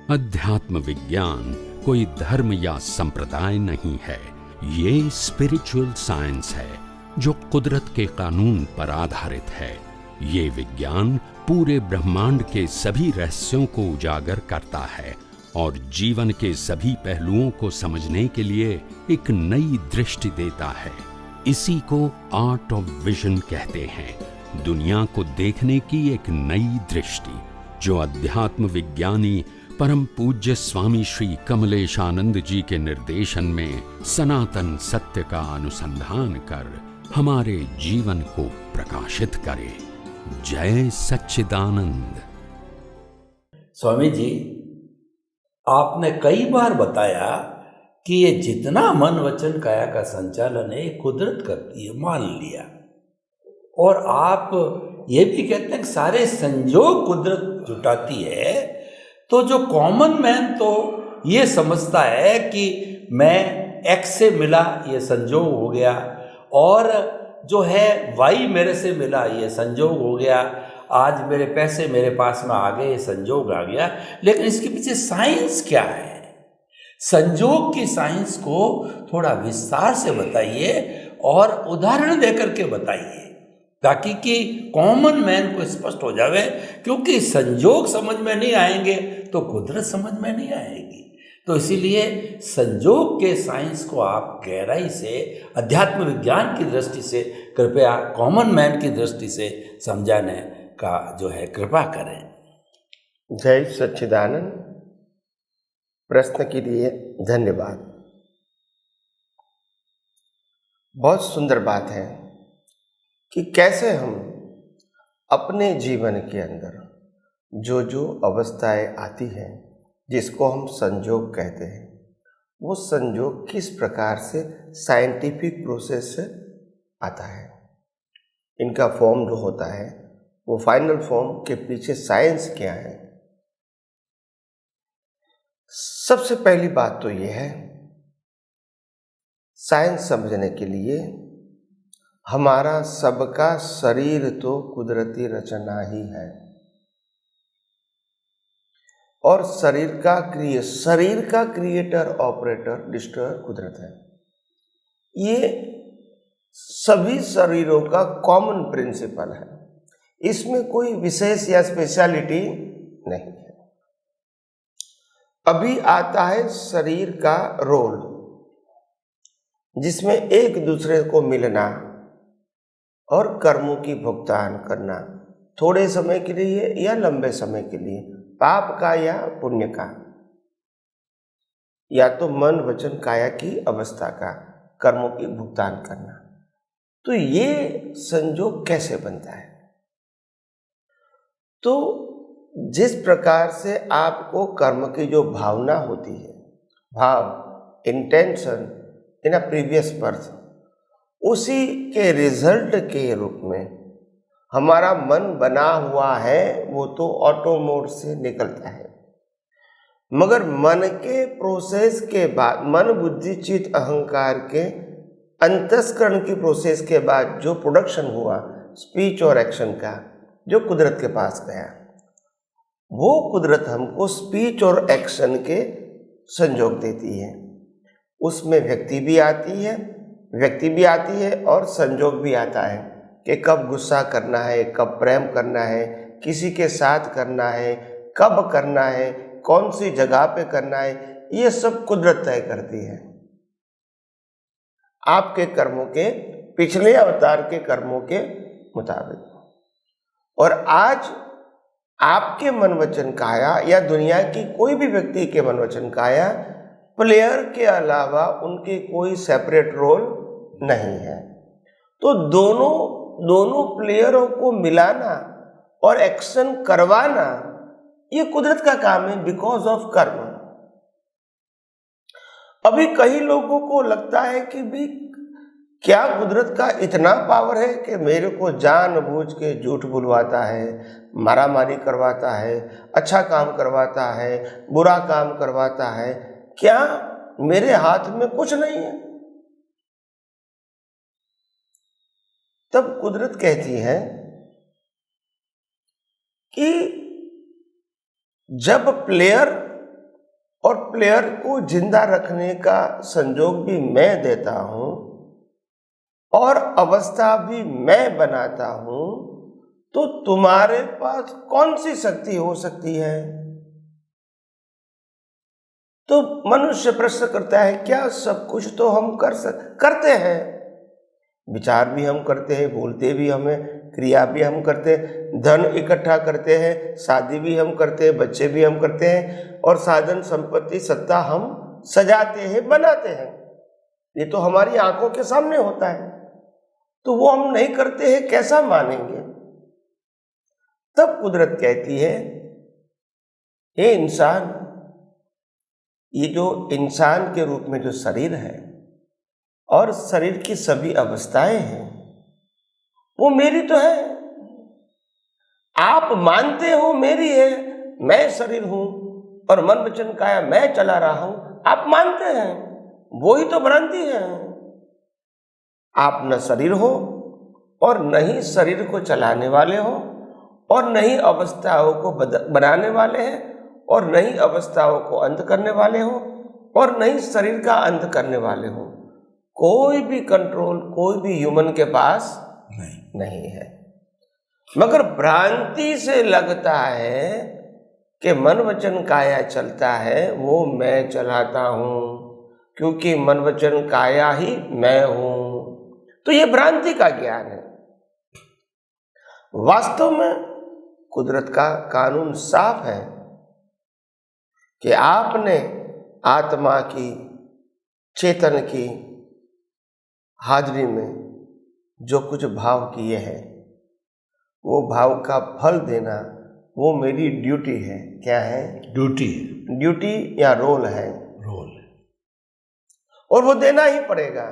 अध्यात्म विज्ञान कोई धर्म या संप्रदाय नहीं है, ये स्पिरिचुअल साइंस है जो कुदरत के कानून पर आधारित है। ये विज्ञान पूरे ब्रह्मांड के सभी रहस्यों को उजागर करता है और जीवन के सभी पहलुओं को समझने के लिए एक नई दृष्टि देता है। इसी को आर्ट ऑफ विजन कहते हैं, दुनिया को देखने की एक नई दृष्टि, जो अध्यात्म विज्ञानी परम पूज्य स्वामी श्री कमलेशानंद जी के निर्देशन में सनातन सत्य का अनुसंधान कर हमारे जीवन को प्रकाशित करे। जय सच्चिदानंद। स्वामी जी, आपने कई बार बताया कि ये जितना मन वचन काया का संचालन है ये कुदरत करती है, मान लिया। और आप ये भी कहते हैं कि सारे संयोग कुदरत जुटाती है। तो जो कॉमन मैन तो ये समझता है कि मैं एक्स से मिला ये संयोग हो गया, और जो है वाई मेरे से मिला ये संयोग हो गया, आज मेरे पैसे मेरे पास में आ गए ये संयोग आ गया। लेकिन इसके पीछे साइंस क्या है? संयोग की साइंस को थोड़ा विस्तार से बताइए और उदाहरण देकर के बताइए, ताकि कि कॉमन मैन को स्पष्ट हो जावे। क्योंकि संयोग समझ में नहीं आएंगे तो कुदरत समझ में नहीं आएगी। तो इसीलिए संयोग के साइंस को आप गहराई से अध्यात्म विज्ञान की दृष्टि से कृपया कॉमन मैन की दृष्टि से समझाने का जो है कृपा करें। जय सच्चिदानंद। प्रश्न के लिए धन्यवाद। बहुत सुंदर बात है कि कैसे हम अपने जीवन के अंदर जो जो अवस्थाएं आती हैं, जिसको हम संयोग कहते हैं, वो संयोग किस प्रकार से साइंटिफिक प्रोसेस से आता है। इनका फॉर्म जो होता है वो फाइनल फॉर्म के पीछे साइंस क्या है। सबसे पहली बात तो ये है, साइंस समझने के लिए हमारा सबका शरीर तो कुदरती रचना ही है, और शरीर का क्रिएटर, ऑपरेटर, डिस्ट्रॉयर कुदरत है। ये सभी शरीरों का कॉमन प्रिंसिपल है, इसमें कोई विशेष या स्पेशलिटी नहीं है। अभी आता है शरीर का रोल, जिसमें एक दूसरे को मिलना और कर्मों की भुगतान करना, थोड़े समय के लिए या लंबे समय के लिए, पाप का या पुण्य का, या तो मन वचन काया की अवस्था का कर्मों की भुगतान करना। तो ये संयोग कैसे बनता है? तो जिस प्रकार से आपको कर्म की जो भावना होती है, भाव, intention in a previous birth, उसी के रिजल्ट के रूप में हमारा मन बना हुआ है, वो तो ऑटो मोड से निकलता है। मगर मन के प्रोसेस के बाद, मन बुद्धि चित्त अहंकार के अंतस्करण की प्रोसेस के बाद जो प्रोडक्शन हुआ स्पीच और एक्शन का, जो कुदरत के पास गया, वो कुदरत हमको स्पीच और एक्शन के संयोग देती है। उसमें व्यक्ति भी आती है और संयोग भी आता है कि कब गुस्सा करना है, कब प्रेम करना है, किसी के साथ करना है, कब करना है, कौन सी जगह पे करना है, ये सब कुदरत तय करती है आपके कर्मों के, पिछले अवतार के कर्मों के मुताबिक। और आज आपके मन वचन काया या दुनिया की कोई भी व्यक्ति के मन वचन काया, प्लेयर के अलावा उनके कोई सेपरेट रोल नहीं है। तो दोनों प्लेयरों को मिलाना और एक्शन करवाना, ये कुदरत का काम है, बिकॉज ऑफ कर्म। अभी कई लोगों को लगता है कि भी क्या कुदरत का इतना पावर है कि मेरे को जानबूझ के झूठ बुलवाता है, मारामारी करवाता है, अच्छा काम करवाता है, बुरा काम करवाता है, क्या मेरे हाथ में कुछ नहीं है? तब कुदरत कहती है कि जब प्लेयर और प्लेयर को जिंदा रखने का संजोग भी मैं देता हूं और अवस्था भी मैं बनाता हूं, तो तुम्हारे पास कौन सी शक्ति हो सकती है? तो मनुष्य प्रश्न करता है, क्या सब कुछ तो हम करते हैं, विचार भी हम करते हैं, बोलते भी हमें, क्रिया भी हम करते हैं, धन इकट्ठा करते हैं, शादी भी हम करते हैं, बच्चे भी हम करते हैं, और साधन संपत्ति सत्ता हम सजाते हैं, बनाते हैं। ये तो हमारी आंखों के सामने होता है, तो वो हम नहीं करते हैं, कैसा मानेंगे? तब कुदरत कहती है, हे इंसान, ये जो इंसान के रूप में जो शरीर है और शरीर की सभी अवस्थाएं हैं, वो मेरी तो है। आप मानते हो मेरी है, मैं शरीर हूं और मन वचन काया मैं चला रहा हूं, आप मानते हैं, वो ही तो भ्रांति है। आप न शरीर हो और न ही शरीर को चलाने वाले हो और न ही अवस्थाओं को बनाने वाले हैं और न ही अवस्थाओं को अंत करने वाले हो और न ही शरीर का अंत करने वाले हो। कोई भी कंट्रोल कोई भी ह्यूमन के पास नहीं है। मगर भ्रांति से लगता है कि मन वचन काया चलता है, वो मैं चलाता हूं, क्योंकि मन वचन काया ही मैं हूं। तो ये भ्रांति का ज्ञान है। वास्तव में कुदरत का कानून साफ है कि आपने आत्मा की, चेतन की हाजिरी में जो कुछ भाव किए हैं, वो भाव का फल देना, वो मेरी ड्यूटी है। क्या है? ड्यूटी या रोल है। और वो देना ही पड़ेगा।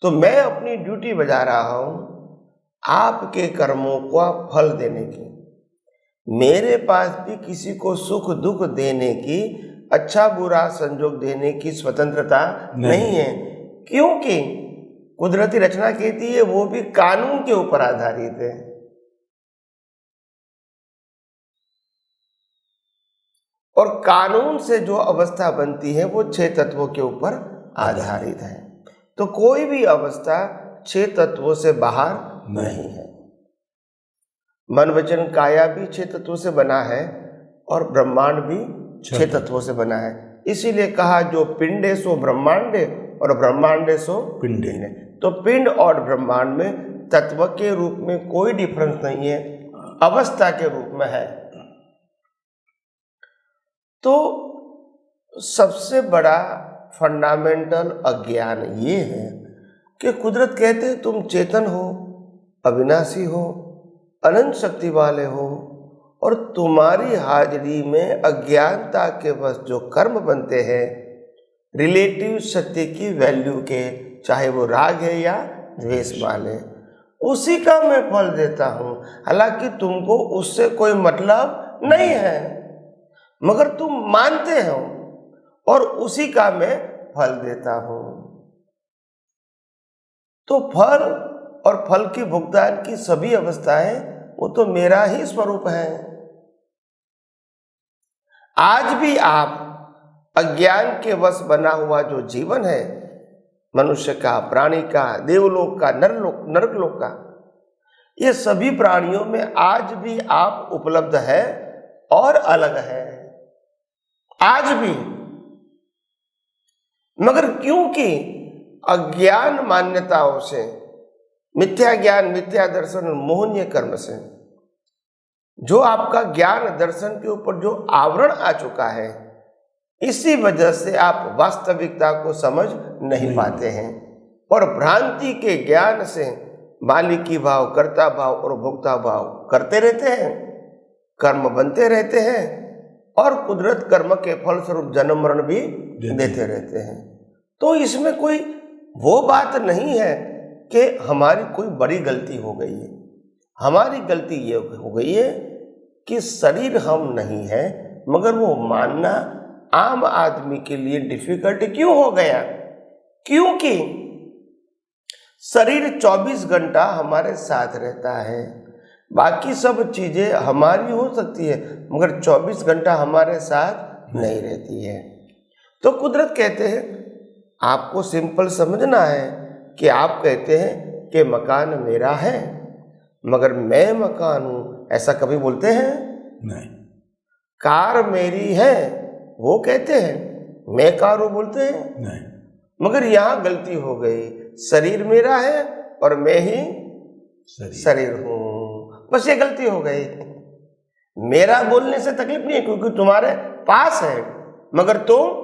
तो मैं अपनी ड्यूटी बजा रहा हूं आपके कर्मों का फल देने की। मेरे पास भी किसी को सुख दुख देने की, अच्छा बुरा संजोग देने की स्वतंत्रता नहीं है, क्योंकि कुदरती रचना कहती है वो भी कानून के ऊपर आधारित है। और कानून से जो अवस्था बनती है वो 6 तत्वों के ऊपर आधारित है। तो कोई भी अवस्था 6 तत्वों से बाहर नहीं है। मन वचन काया भी 6 तत्वों से बना है और ब्रह्मांड भी 6 तत्वों से बना है। इसीलिए कहा जो पिंडे सो ब्रह्मांडे और ब्रह्मांडे सो पिंडे। तो पिंड और ब्रह्मांड में तत्व के रूप में कोई डिफरेंस नहीं है, अवस्था के रूप में है। तो सबसे बड़ा फंडामेंटल अज्ञान ये है कि कुदरत कहते हैं तुम चेतन हो, अविनाशी हो, अनंत शक्ति वाले हो, और तुम्हारी हाजिरी में अज्ञानता के वश जो कर्म बनते हैं रिलेटिव सत्य की वैल्यू के, चाहे वो राग है या द्वेष वाले, उसी का मैं फल देता हूं। हालांकि तुमको उससे कोई मतलब नहीं है, मगर तुम मानते हो और उसी का मैं फल देता हूं। तो फल और फल की भुगतान की सभी अवस्थाएं वो तो मेरा ही स्वरूप है। आज भी आप अज्ञान के वश बना हुआ जो जीवन है, मनुष्य का, प्राणी का, देवलोक का, नरकलोक का, ये सभी प्राणियों में आज भी आप उपलब्ध है और अलग है, आज भी। मगर क्योंकि अज्ञान मान्यताओं से, मिथ्या ज्ञान, मिथ्या दर्शन, मोहनीय कर्म से जो आपका ज्ञान दर्शन के ऊपर जो आवरण आ चुका है, इसी वजह से आप वास्तविकता को समझ नहीं पाते हैं और भ्रांति के ज्ञान से मालिकी भाव, कर्ता भाव और भोक्ता भाव करते रहते हैं, कर्म बनते रहते हैं और कुदरत कर्म के फल स्वरूप जन्म मरण भी देते रहते हैं। तो इसमें कोई वो बात नहीं है कि हमारी कोई बड़ी गलती हो गई है। हमारी गलती ये हो गई है कि शरीर हम नहीं है, मगर वो मानना आम आदमी के लिए डिफिकल्ट क्यों हो गया? क्योंकि शरीर 24 घंटा हमारे साथ रहता है, बाकी सब चीज़ें हमारी हो सकती है मगर 24 घंटा हमारे साथ नहीं रहती है। तो कुदरत कहते हैं आपको सिंपल समझना है कि आप कहते हैं कि मकान मेरा है मगर मैं मकान हूँ, ऐसा कभी बोलते हैं? नहीं। कार मेरी है वो कहते हैं, मैं कार हूँ बोलते हैं? नहीं। मगर यहाँ गलती हो गई, शरीर मेरा है और मैं ही शरीर हूँ, बस ये गलती हो गई। मेरा बोलने से तकलीफ नहीं है क्योंकि तुम्हारे पास है मगर तुम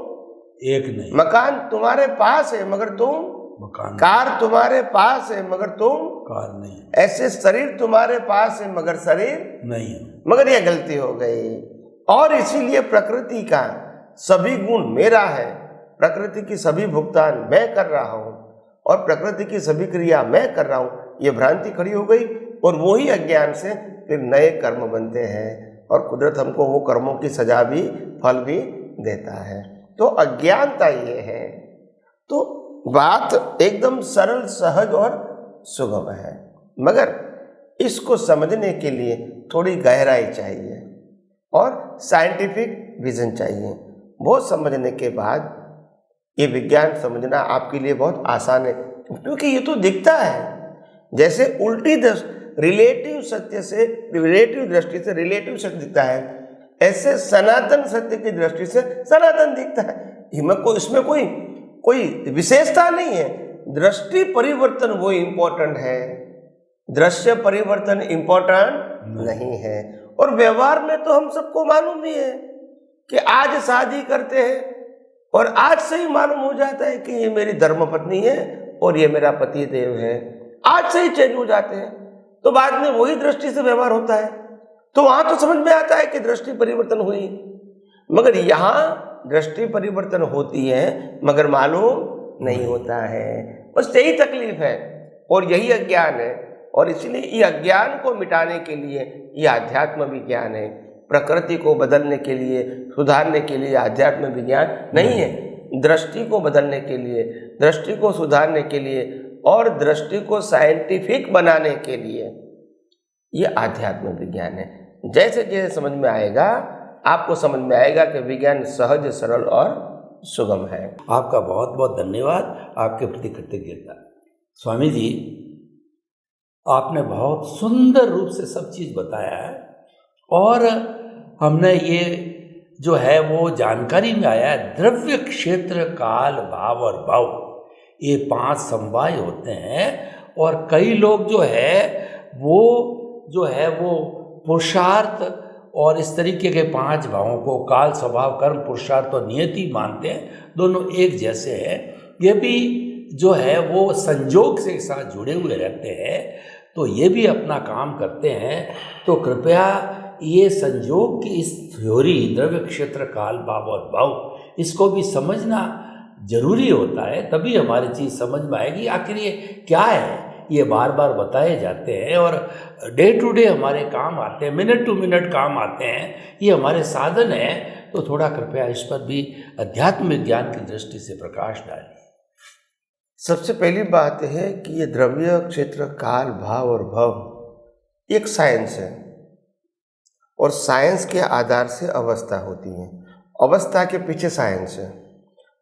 एक नहीं। मकान तुम्हारे पास है मगर तुम मकान, कार तुम्हारे पास है मगर तुम कार नहीं, ऐसे शरीर तुम्हारे पास है मगर शरीर नहीं है। मगर यह गलती हो गई। और इसीलिए प्रकृति का सभी गुण मेरा है, प्रकृति की सभी भुगतान मैं कर रहा हूँ और प्रकृति की सभी क्रिया मैं कर रहा हूँ, ये भ्रांति खड़ी हो गई और वही अज्ञान से फिर नए कर्म बनते हैं और कुदरत हमको वो कर्मों की सजा भी फल भी देता है। तो अज्ञानता ये है। तो बात एकदम सरल सहज और सुगम है मगर इसको समझने के लिए थोड़ी गहराई चाहिए और साइंटिफिक विजन चाहिए। वो समझने के बाद ये विज्ञान समझना आपके लिए बहुत आसान है क्योंकि ये तो दिखता है जैसे उल्टी रिलेटिव सत्य से रिलेटिव दृष्टि से रिलेटिव सत्य दिखता है, ऐसे सनातन सत्य की दृष्टि से सनातन दिखता है। इसमें कोई विशेषता नहीं है। दृष्टि परिवर्तन वो इम्पोर्टेंट है, दृश्य परिवर्तन इम्पोर्टेंट नहीं है। और व्यवहार में तो हम सबको मालूम ही है कि आज शादी करते हैं और आज से ही मालूम हो जाता है कि ये मेरी धर्मपत्नी है और ये मेरा पति देव है, आज से ही चेंज हो जाते हैं। तो बाद में वही दृष्टि से व्यवहार होता है तो वहां तो समझ में आता है कि दृष्टि परिवर्तन हुई, मगर यहाँ दृष्टि परिवर्तन होती है मगर मालूम नहीं होता है। बस यही तकलीफ है और यही अज्ञान है। और इसलिए ये अज्ञान को मिटाने के लिए ये आध्यात्म विज्ञान है। प्रकृति को बदलने के लिए, सुधारने के लिए आध्यात्म विज्ञान नहीं है। दृष्टि को बदलने के लिए, दृष्टि को सुधारने के लिए और दृष्टि को साइंटिफिक बनाने के लिए ये आध्यात्म विज्ञान है। जैसे जैसे समझ में आएगा आपको समझ में आएगा कि विज्ञान सहज, सरल और सुगम है। आपका बहुत बहुत धन्यवाद, आपके प्रति कृतज्ञता। स्वामी जी, आपने बहुत सुंदर रूप से सब चीज़ बताया है और हमने ये जो है वो जानकारी में आया है द्रव्य, क्षेत्र, काल, भाव और भव, ये 5 समवाय होते हैं। और कई लोग जो है वो पुरुषार्थ और इस तरीके के 5 भावों को काल, स्वभाव, कर्म, पुरुषार्थ और नियति मानते हैं, दोनों एक जैसे हैं। ये भी जो है वो संयोग से साथ जुड़े हुए रहते हैं, तो ये भी अपना काम करते हैं। तो कृपया ये संयोग की इस थ्योरी द्रव्य, क्षेत्र, काल, भाव और भव, इसको भी समझना जरूरी होता है, तभी हमारी चीज़ समझ में आएगी। आखिर ये क्या है, ये बार बार बताए जाते हैं और डे टू डे हमारे काम आते हैं, मिनट टू मिनट काम आते हैं, ये हमारे साधन है। तो थोड़ा कृपया इस पर भी अध्यात्म विज्ञान की दृष्टि से प्रकाश डालिए। सबसे पहली बात है कि ये द्रव्य, क्षेत्र, काल, भाव और भव एक साइंस है और साइंस के आधार से अवस्था होती है। अवस्था के पीछे साइंस है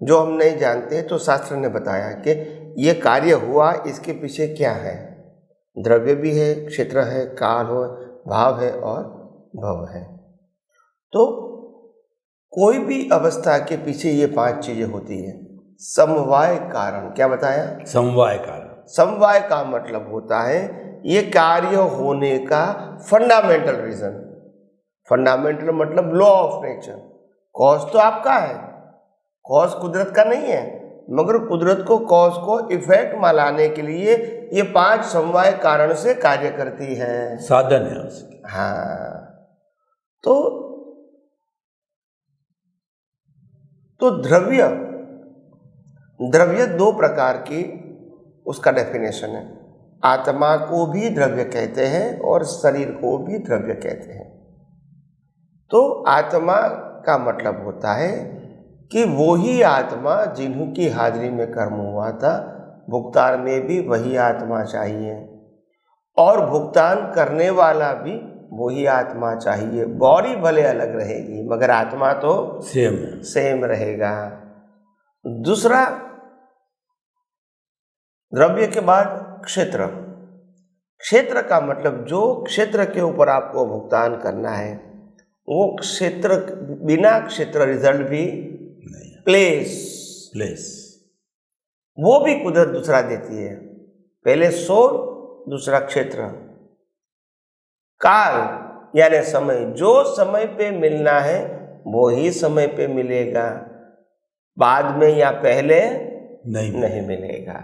जो हम नहीं जानते, तो शास्त्र ने बताया कि ये कार्य हुआ, इसके पीछे क्या है। द्रव्य भी है, क्षेत्र है, काल हो, भाव है और भव है। तो कोई भी अवस्था के पीछे ये 5 चीजें होती है। समवाय कारण, क्या बताया? समवाय कारण। समवाय का मतलब होता है ये कार्य होने का फंडामेंटल रीजन। फंडामेंटल मतलब लॉ ऑफ नेचर। कॉज तो आपका है, कॉज कुदरत का नहीं है, मगर कुदरत को कॉज को इफेक्ट में लाने के लिए ये 5 समवाय कारण से कार्य करती है, साधन है उसके। हाँ, तो द्रव्य 2 प्रकार की उसका डेफिनेशन है। आत्मा को भी द्रव्य कहते हैं और शरीर को भी द्रव्य कहते हैं। तो आत्मा का मतलब होता है कि वो ही आत्मा जिन्होंकी हाजिरी में कर्म हुआ था, भुगतान में भी वही आत्मा चाहिए। और भुगतान करने वाला भी वही आत्मा चाहिए। बॉडी भले अलग रहेगी मगर आत्मा तो सेम है। सेम रहेगा। दूसरा, द्रव्य के बाद क्षेत्र। क्षेत्र का मतलब जो क्षेत्र के ऊपर आपको भुगतान करना है वो क्षेत्र, बिना क्षेत्र रिजल्ट भी नहीं, प्लेस वो भी कुदरत दूसरा देती है। पहले सोल, दूसरा क्षेत्र। काल यानी समय, जो समय पे मिलना है वो ही समय पे मिलेगा, बाद में या पहले नहीं मिलेगा।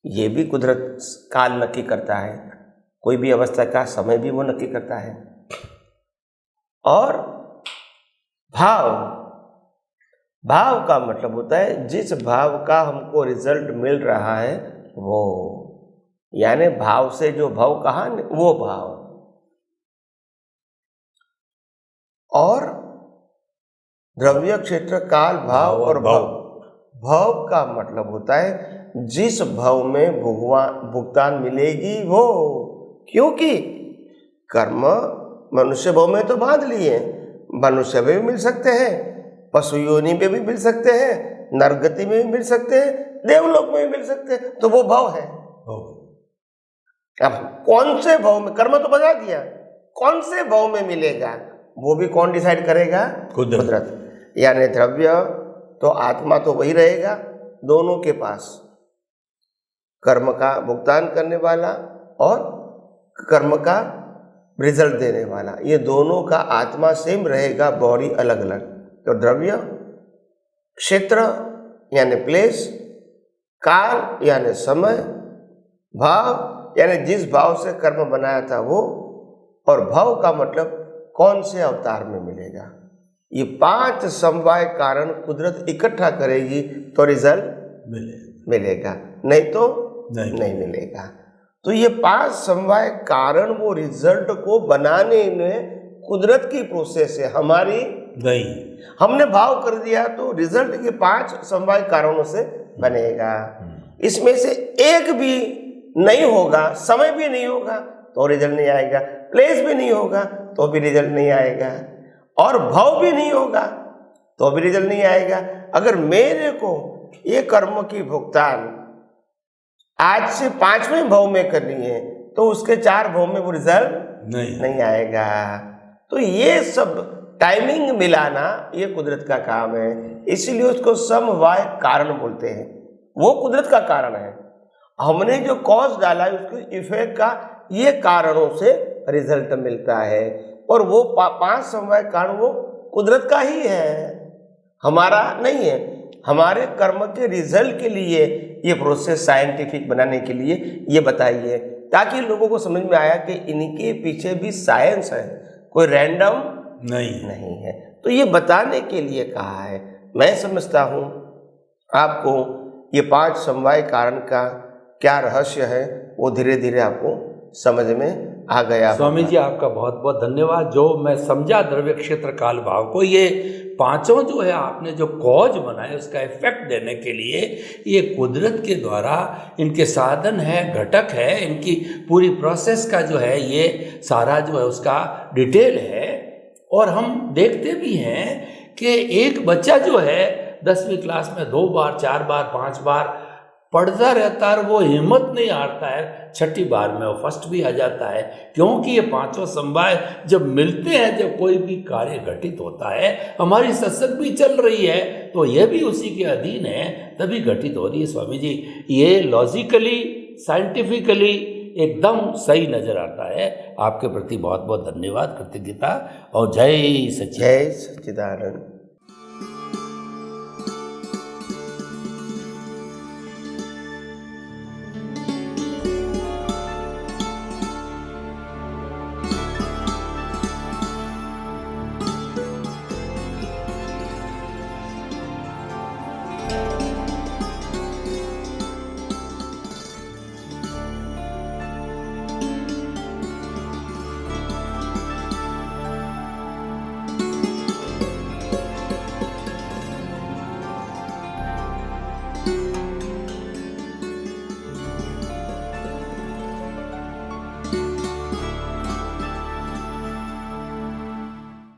ये भी कुदरत काल नक्की करता है, कोई भी अवस्था का समय भी वो नक्की करता है। और भाव का मतलब होता है जिस भाव का हमको रिजल्ट मिल रहा है वो, यानी भाव से जो भाव कहा वो भाव। और द्रव्य, क्षेत्र, काल, भाव और भाव का मतलब होता है जिस भाव में भुगतान मिलेगी वो। क्योंकि कर्म मनुष्य भाव में तो बांध लिए, मनुष्य में भी मिल सकते हैं, पशु योनि में भी मिल सकते हैं, नरगति में भी मिल सकते हैं, देवलोक में भी मिल सकते हैं, तो वो भाव है। अब कौन से भाव में, कर्म तो बता दिया, कौन से भाव में मिलेगा वो भी कौन डिसाइड करेगा? कुदरत। यानी द्रव्य तो आत्मा तो वही रहेगा दोनों के पास, कर्म का भुगतान करने वाला और कर्म का रिजल्ट देने वाला, ये दोनों का आत्मा सेम रहेगा, बॉडी अलग अलग। तो द्रव्य, क्षेत्र यानी प्लेस, काल यानी समय, भाव यानी जिस भाव से कर्म बनाया था वो, और भाव का मतलब कौन से अवतार में मिलेगा। ये 5 समवाय कारण कुदरत इकट्ठा करेगी तो रिजल्ट मिलेगा, नहीं तो नहीं मिलेगा। तो ये 5 समवाय कारण वो रिजल्ट को बनाने में कुदरत की प्रोसेस है, हमारी नहीं। हमने भाव कर दिया तो रिजल्ट के 5 समवाय कारणों से बनेगा। इसमें से एक भी नहीं होगा, समय भी नहीं होगा तो रिजल्ट नहीं आएगा, प्लेस भी नहीं होगा तो भी रिजल्ट नहीं आएगा, और भाव भी नहीं होगा तो भी रिजल्ट नहीं आएगा। अगर मेरे को ये कर्म की भुगतान आज से 5वें भाव में करनी है तो उसके 4 भाव में वो रिजल्ट नहीं आएगा। तो ये सब टाइमिंग मिलाना ये कुदरत का काम है, इसीलिए उसको समवाय कारण बोलते हैं। वो कुदरत का कारण है, हमने जो कॉज डाला है उसके इफेक्ट का ये कारणों से रिजल्ट मिलता है, और वो 5 समवाय कारण वो कुदरत का ही है, हमारा नहीं है। हमारे कर्म के रिजल्ट के लिए ये प्रोसेस साइंटिफिक बनाने के लिए ये बताई है, ताकि लोगों को समझ में आया कि इनके पीछे भी साइंस है, कोई रैंडम नहीं है। तो ये बताने के लिए कहा है। मैं समझता हूँ आपको ये 5 समवाय कारण का क्या रहस्य है वो धीरे धीरे आपको समझ में आ गया। स्वामी जी आपका बहुत बहुत धन्यवाद। जो मैं समझा द्रव्य, क्षेत्र, काल, भाव को, ये 5 जो है आपने जो कॉज बनाए उसका इफेक्ट देने के लिए ये कुदरत के द्वारा इनके साधन है, घटक है, इनकी पूरी प्रोसेस का जो है ये सारा जो है उसका डिटेल है। और हम देखते भी हैं कि एक बच्चा जो है 10वीं क्लास में 2 बार, 4 बार, 5 बार पढ़ता रहता है, वो हिम्मत नहीं हारता है, 6ठी बार में वो फर्स्ट भी आ जाता है, क्योंकि ये 5 समवाय जब मिलते हैं, जब कोई भी कार्य घटित होता है, हमारी सत्संग भी चल रही है तो ये भी उसी के अधीन है, तभी घटित हो रही है। स्वामी जी ये लॉजिकली, साइंटिफिकली एकदम सही नजर आता है। आपके प्रति बहुत बहुत धन्यवाद, कृतज्ञता, और जय सच्चिदानंद।